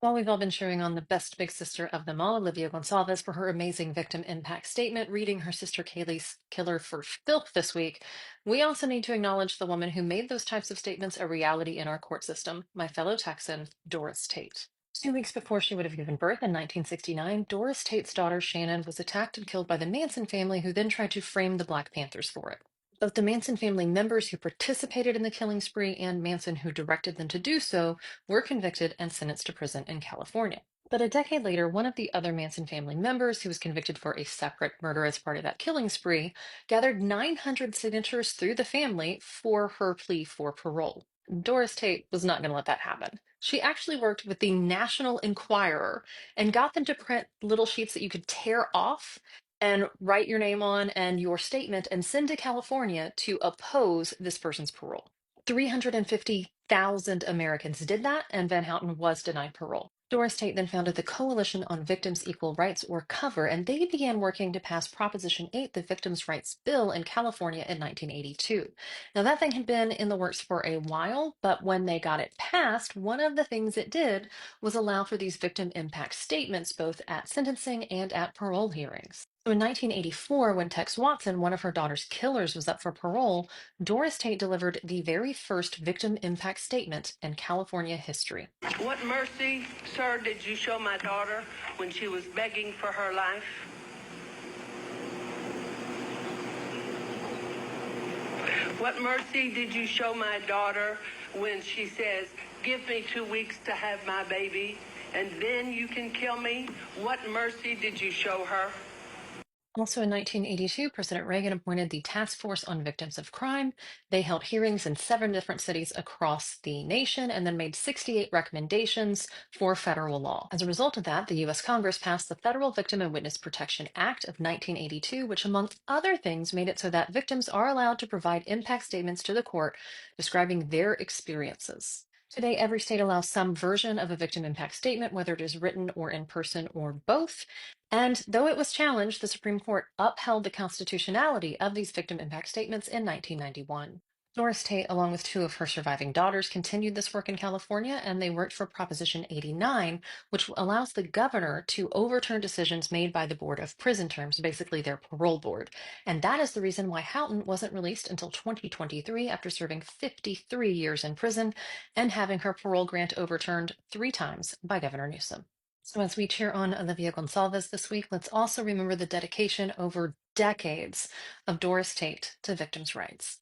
While we've all been cheering on the best big sister of them all, Olivia Gonsalves, for her amazing victim impact statement, reading her sister Kaylee's killer for filth this week, we also need to acknowledge the woman who made those types of statements a reality in our court system, my fellow Texan, Doris Tate. 2 weeks before she would have given birth in 1969, Doris Tate's daughter Shannon was attacked and killed by the Manson family, who then tried to frame the Black Panthers for it. Both the Manson family members who participated in the killing spree and Manson, who directed them to do so, were convicted and sentenced to prison in California. But a decade later, one of the other Manson family members, who was convicted for a separate murder as part of that killing spree, gathered 900 signatures through the family for her plea for parole. Doris Tate was not going to let that happen. She actually worked with the National Enquirer and got them to print little sheets that you could tear off and write your name on and your statement and send to California to oppose this person's parole. 350,000 Americans did that, and Van Houten was denied parole. Doris Tate then founded the Coalition on Victims' Equal Rights, or COVER, and they began working to pass Proposition 8, the Victims' Rights Bill, in California in 1982. Now, that thing had been in the works for a while, but when they got it passed, one of the things it did was allow for these victim impact statements both at sentencing and at parole hearings. So in 1984, when Tex Watson, one of her daughter's killers, was up for parole, Doris Tate delivered the very first victim impact statement in California history. What mercy, sir, did you show my daughter when she was begging for her life? What mercy did you show my daughter when she says, "Give me 2 weeks to have my baby, and then you can kill me"? What mercy did you show her? Also in 1982, President Reagan appointed the Task Force on Victims of Crime. They held hearings in 7 different cities across the nation and then made 68 recommendations for federal law. As a result of that, the U.S. Congress passed the Federal Victim and Witness Protection Act of 1982, which, among other things, made it so that victims are allowed to provide impact statements to the court describing their experiences. Today, every state allows some version of a victim impact statement, whether it is written or in person or both. And though it was challenged, the Supreme Court upheld the constitutionality of these victim impact statements in 1991. Doris Tate, along with two of her surviving daughters, continued this work in California, and they worked for Proposition 89, which allows the governor to overturn decisions made by the Board of Prison Terms, basically their parole board. And that is the reason why Houghton wasn't released until 2023 after serving 53 years in prison and having her parole grant overturned 3 times by Governor Newsom. So, as we cheer on Olivia Gonsalves this week, let's also remember the dedication over decades of Doris Tate to victims' rights.